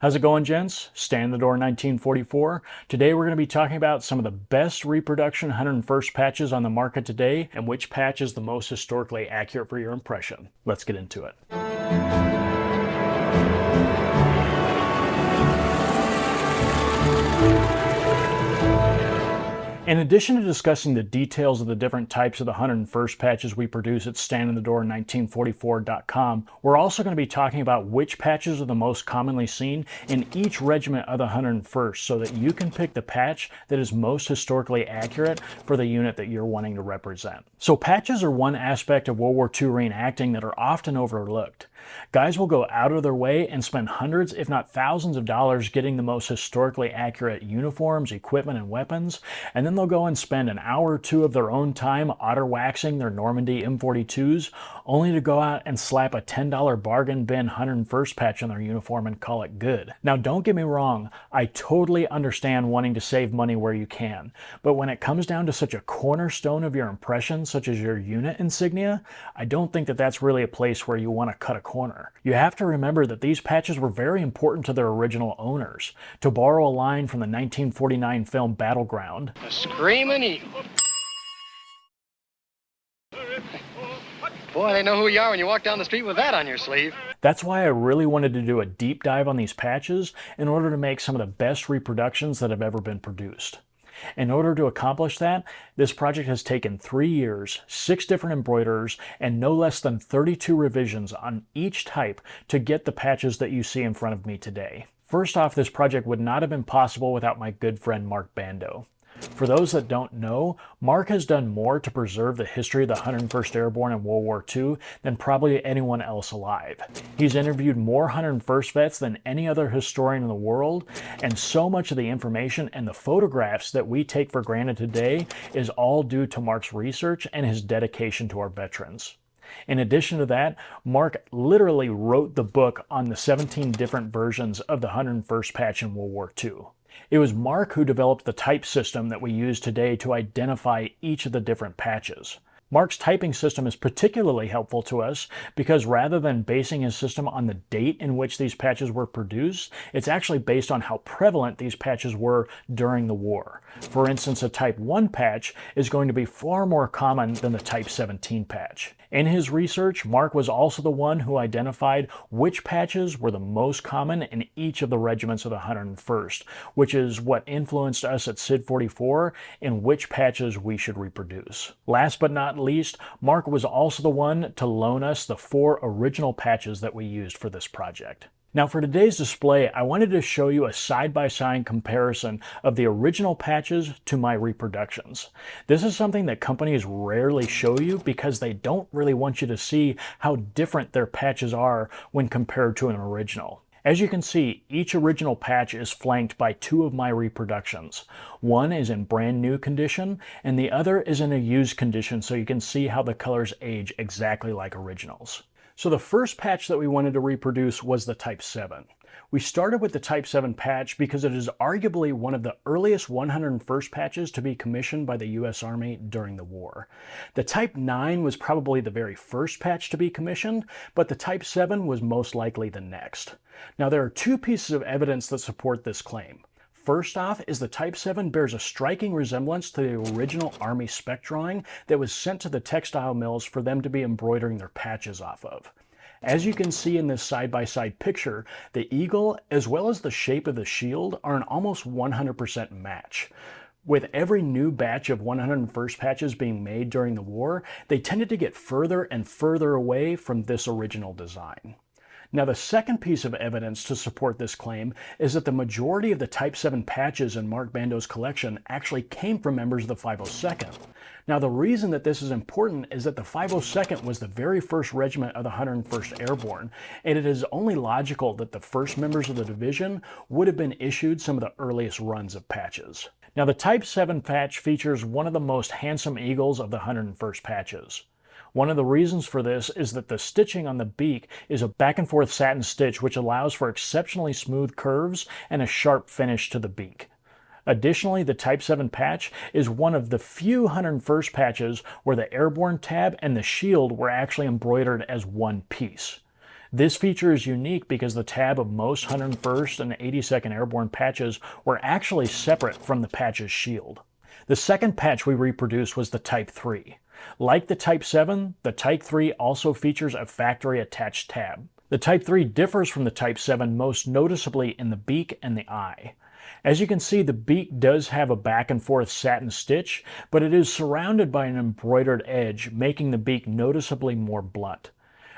How's it going, gents? Stand the Door 1944. Today we're going to be talking about some of the best reproduction 101st patches on the market today and which patch is the most historically accurate for your impression. Let's get into it. In addition to discussing the details of the different types of the 101st patches we produce at standinthedoor1944.com, we're also going to be talking about which patches are the most commonly seen in each regiment of the 101st so that you can pick the patch that is most historically accurate for the unit that you're wanting to represent. So patches are one aspect of World War II reenacting that are often overlooked. Guys will go out of their way and spend hundreds, if not thousands of dollars getting the most historically accurate uniforms, equipment, and weapons, and then they'll go and spend an hour or two of their own time otter waxing their Normandy M42s, only to go out and slap a $10 bargain bin 101st patch on their uniform and call it good. Now don't get me wrong, I totally understand wanting to save money where you can, but when it comes down to such a cornerstone of your impression, such as your unit insignia, I don't think that that's really a place where you want to cut a corner. You have to remember that these patches were very important to their original owners. To borrow a line from the 1949 film Battleground, "A screaming eagle. Boy, they know who you are when you walk down the street with that on your sleeve." That's why I really wanted to do a deep dive on these patches in order to make some of the best reproductions that have ever been produced. In order to accomplish that, this project has taken 3 years, 6 different embroiderers, and no less than 32 revisions on each type to get the patches that you see in front of me today. First off, this project would not have been possible without my good friend Mark Bando. For those that don't know, Mark has done more to preserve the history of the 101st Airborne in World War II than probably anyone else alive. He's interviewed more 101st vets than any other historian in the world, and so much of the information and the photographs that we take for granted today is all due to Mark's research and his dedication to our veterans. In addition to that, Mark literally wrote the book on the 17 different versions of the 101st patch in World War II. It was Mark who developed the type system that we use today to identify each of the different patches. Mark's typing system is particularly helpful to us because rather than basing his system on the date in which these patches were produced, it's actually based on how prevalent these patches were during the war. For instance, a Type 1 patch is going to be far more common than the Type 17 patch. In his research, Mark was also the one who identified which patches were the most common in each of the regiments of the 101st, which is what influenced us at SID 44 in which patches we should reproduce. Last but not least, Mark was also the one to loan us the 4 original patches that we used for this project. Now for today's display, I wanted to show you a side-by-side comparison of the original patches to my reproductions. This is something that companies rarely show you because they don't really want you to see how different their patches are when compared to an original. As you can see, each original patch is flanked by 2 of my reproductions. One is in brand new condition, and the other is in a used condition so you can see how the colors age exactly like originals. So the first patch that we wanted to reproduce was the Type 7. We started with the Type 7 patch because it is arguably one of the earliest 101st patches to be commissioned by the U.S. Army during the war. The Type 9 was probably the very first patch to be commissioned, but the Type 7 was most likely the next. Now there are 2 pieces of evidence that support this claim. First off is the Type 7 bears a striking resemblance to the original Army spec drawing that was sent to the textile mills for them to be embroidering their patches off of. As you can see in this side-by-side picture, the eagle as well as the shape of the shield are an almost 100% match. With every new batch of 101st patches being made during the war, they tended to get further and further away from this original design. Now the second piece of evidence to support this claim is that the majority of the Type 7 patches in Mark Bando's collection actually came from members of the 502nd. Now the reason that this is important is that the 502nd was the very first regiment of the 101st Airborne, and it is only logical that the first members of the division would have been issued some of the earliest runs of patches. Now the Type 7 patch features one of the most handsome eagles of the 101st patches. One of the reasons for this is that the stitching on the beak is a back and forth satin stitch which allows for exceptionally smooth curves and a sharp finish to the beak. Additionally, the Type 7 patch is one of the few 101st patches where the airborne tab and the shield were actually embroidered as one piece. This feature is unique because the tab of most 101st and 82nd Airborne patches were actually separate from the patch's shield. The second patch we reproduced was the Type 3. Like the Type 7, the Type 3 also features a factory attached tab. The Type 3 differs from the Type 7 most noticeably in the beak and the eye. As you can see, the beak does have a back and forth satin stitch, but it is surrounded by an embroidered edge, making the beak noticeably more blunt.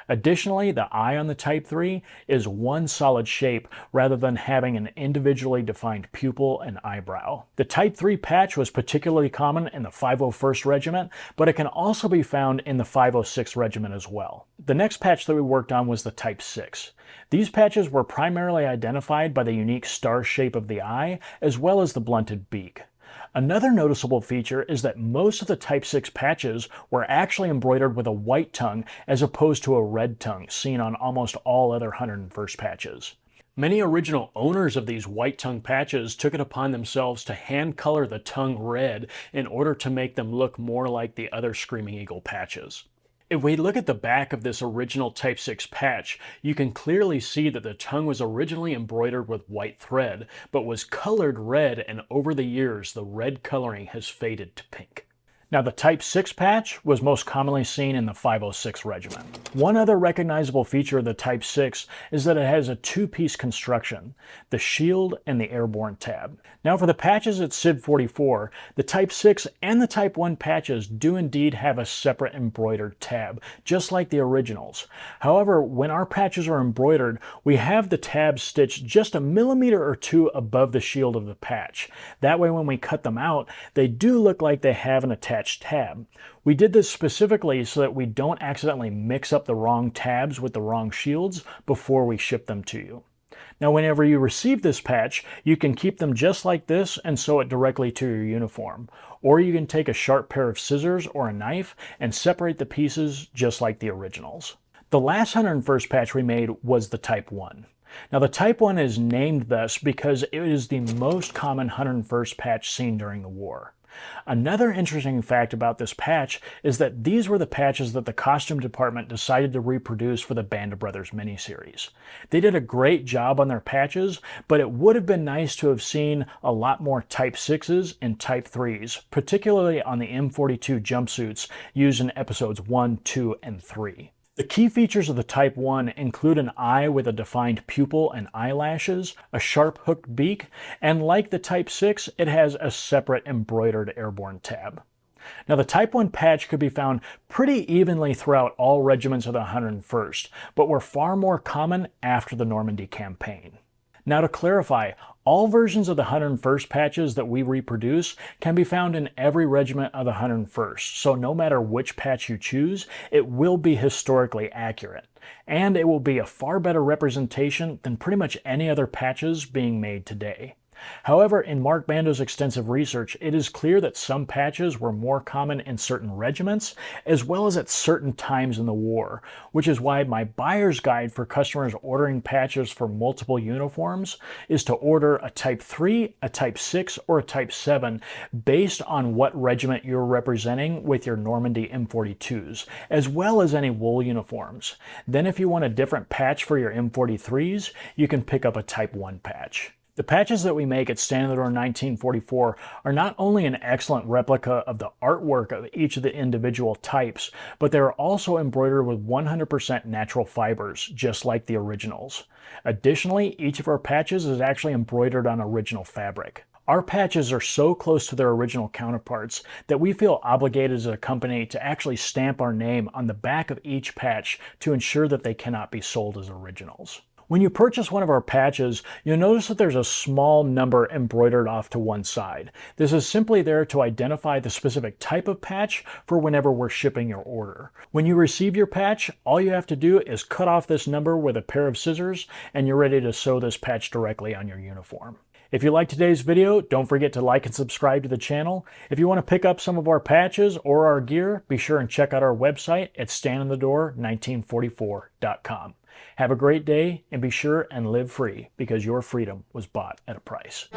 Additionally, the eye on the Type 3 is one solid shape rather than having an individually defined pupil and eyebrow. The Type 3 patch was particularly common in the 501st Regiment, but it can also be found in the 506th Regiment as well. The next patch that we worked on was the Type 6. These patches were primarily identified by the unique star shape of the eye as well as the blunted beak. Another noticeable feature is that most of the Type 6 patches were actually embroidered with a white tongue as opposed to a red tongue seen on almost all other 101st patches. Many original owners of these white tongue patches took it upon themselves to hand color the tongue red in order to make them look more like the other Screaming Eagle patches. If we look at the back of this original Type 6 patch, you can clearly see that the tongue was originally embroidered with white thread, but was colored red, and over the years the red coloring has faded to pink. Now, the Type 6 patch was most commonly seen in the 506th Regiment. One other recognizable feature of the Type 6 is that it has a two-piece construction, the shield and the airborne tab. Now, for the patches at SID 44, the Type 6 and the Type 1 patches do indeed have a separate embroidered tab, just like the originals. However, when our patches are embroidered, we have the tab stitched just a millimeter or two above the shield of the patch. That way, when we cut them out, they do look like they have an attached tab. We did this specifically so that we don't accidentally mix up the wrong tabs with the wrong shields before we ship them to you. Now, whenever you receive this patch, you can keep them just like this and sew it directly to your uniform. Or you can take a sharp pair of scissors or a knife and separate the pieces just like the originals. The last 101st patch we made was the Type 1. Now, the Type 1 is named thus because it is the most common 101st patch seen during the war. Another interesting fact about this patch is that these were the patches that the costume department decided to reproduce for the Band of Brothers miniseries. They did a great job on their patches, but it would have been nice to have seen a lot more Type 6s and Type 3s, particularly on the M42 jumpsuits used in episodes 1, 2, and 3. The key features of the Type 1 include an eye with a defined pupil and eyelashes, a sharp hooked beak, and like the Type 6, it has a separate embroidered airborne tab. Now, the Type 1 patch could be found pretty evenly throughout all regiments of the 101st, but were far more common after the Normandy campaign. Now, to clarify, all versions of the 101st patches that we reproduce can be found in every regiment of the 101st, so no matter which patch you choose, it will be historically accurate. And it will be a far better representation than pretty much any other patches being made today. However, in Mark Bando's extensive research, it is clear that some patches were more common in certain regiments, as well as at certain times in the war, which is why my buyer's guide for customers ordering patches for multiple uniforms is to order a Type 3, a Type 6, or a Type 7 based on what regiment you're representing with your Normandy M42s, as well as any wool uniforms. Then if you want a different patch for your M43s, you can pick up a Type 1 patch. The patches that we make at Standard Order 1944 are not only an excellent replica of the artwork of each of the individual types, but they are also embroidered with 100% natural fibers, just like the originals. Additionally, each of our patches is actually embroidered on original fabric. Our patches are so close to their original counterparts that we feel obligated as a company to actually stamp our name on the back of each patch to ensure that they cannot be sold as originals. When you purchase one of our patches, you'll notice that there's a small number embroidered off to one side. This is simply there to identify the specific type of patch for whenever we're shipping your order. When you receive your patch, all you have to do is cut off this number with a pair of scissors, and you're ready to sew this patch directly on your uniform. If you liked today's video, don't forget to like and subscribe to the channel. If you want to pick up some of our patches or our gear, be sure and check out our website at standonthedoor1944.com. Have a great day, and be sure and live free, because your freedom was bought at a price.